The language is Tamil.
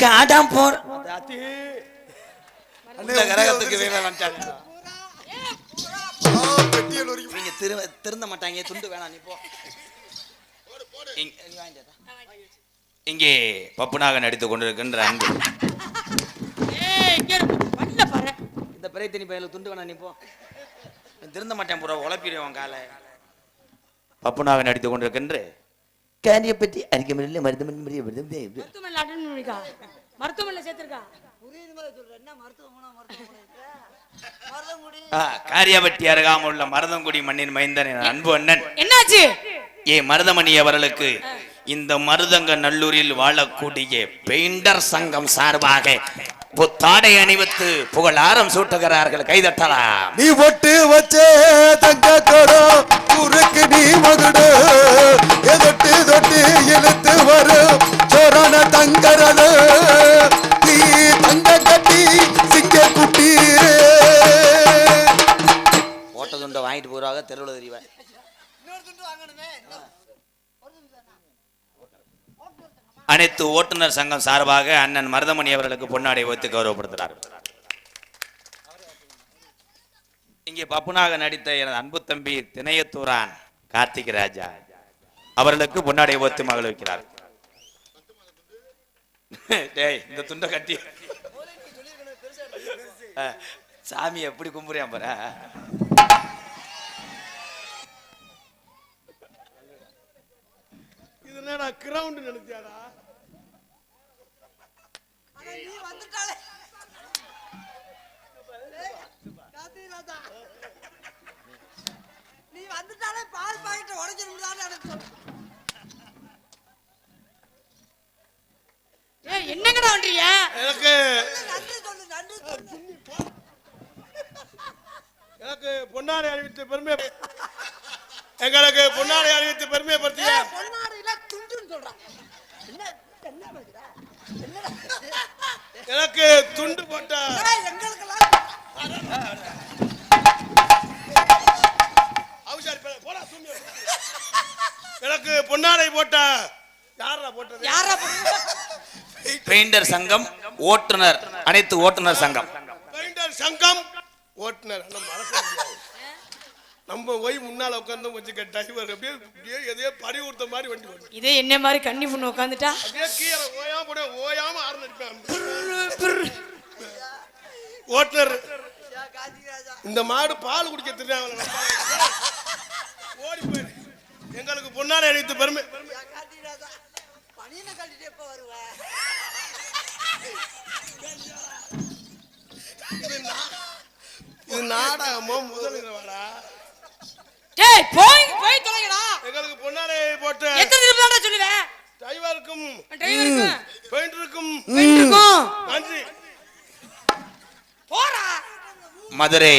காடாம் போற கரகத்துக்கு திருந்த மாட்டாங்க. துண்டு வேணாம், நீ போ. இங்கே பப்புனாக நடித்துக் கொண்டிருக்கின்ற அன்பு இந்த பிறைத்தனி பையனுக்கு துண்டு வேணாம், நீ போ. திருந்த மாட்டேன், பூரா உழப்பிடுவான் காலை. பப்புனாக நடித்துக் கொண்டிருக்கின்ற காரிய பற்றி அறிக்கை மருத்துவமனை சேர்த்திருக்கா. காரியப்பட்டி அருகாமல் உள்ள மருதங்குடி மண்ணின் மைந்தன் அன்பு அண்ணன் என்னாச்சு? மருதமணி அவர்களுக்கு இந்த மருதங்க நல்லூரில் வாழக்கூடிய பெயிண்டர் சங்கம் சார்பாக புத்தாடை அணிவித்து புகழாரம் சூட்டுகிறார்கள். கைதட்டலாம். நீ ஒட்டு வச்சே தங்க கொடோ ஊருக்கு நீ மகுடு எதொட்டு தொட்டு இழுத்து வரும் சோரான தங்கரது நீ தங்க கட்டி சிங்க குட்டி ஓட்ட துண்டை வாங்கிட்டு போறாங்க. தெருவில் தெரிவேன். அனைத்து ஓட்டுநர் சங்கம் சார்பாக அண்ணன் மருதமணி அவர்களுக்கு பொன்னாடை வைத்து கௌரவப்படுத்துகிறார். இங்கே பப்புனாக நடித்த எனது அன்பு தம்பி திணையத்தூரான் கார்த்திக் ராஜா அவர்களுக்கு பொன்னாடை வைத்து மகிழ்விக்கிறார். இந்த துண்டை கட்டி சாமி எப்படி கும்பிடுறான் பாரு. இது என்னடா கிரவுண்ட் நினைச்சாடா? நீ வந்துட்டாலே பால் பாக்கெட் உடைச்சிருந்தானே என்னங்கடா பண்றீங்க? எனக்கு பொன்னாடை அறிவித்த பெருமை, எங்களுக்கு பொன்னாடை அறிவித்த பெருமையை பற்றி எனக்கு துண்டு போட்ட எனக்கு பொன்னாடை போட்ட பெயிண்டர் சங்கம் ஓட்டுநர் அனைத்து ஓட்டுநர் சங்கம் பெயிண்டர் சங்கம் ஓட்டுநர் நம்ம போய் முன்னால உட்கார்ந்து வச்சுக்க டிரைவர் அப்படியே எதையோ பறிவுறுத்த மாதிரி வண்டி ஓடும். இதே என்ன மாதிரி கண்ணி பொண்ணு உட்காந்துட்டா அப்படியே கீழே ஓயாம போட ஓயாம ஆரம்பிப்பேன். ஓட்டுநர் இந்த மாடு பால் குடிக்க தெரியாம ஓடி போயிரு. எங்களுக்கு பொன்னாடை அணிவித்த பெருமை. இது நாடகமோ முதலீடுவாடா? டேய் போய் போய் தொலைங்கடா. எங்களுக்கு பொன்னாடை போட்டு எத்தனை திருப்பி சொல்லுவேன்? டிரைவருக்கும் பெயிண்டருக்கும் நன்றி. நன்றி. போடா. மதுரை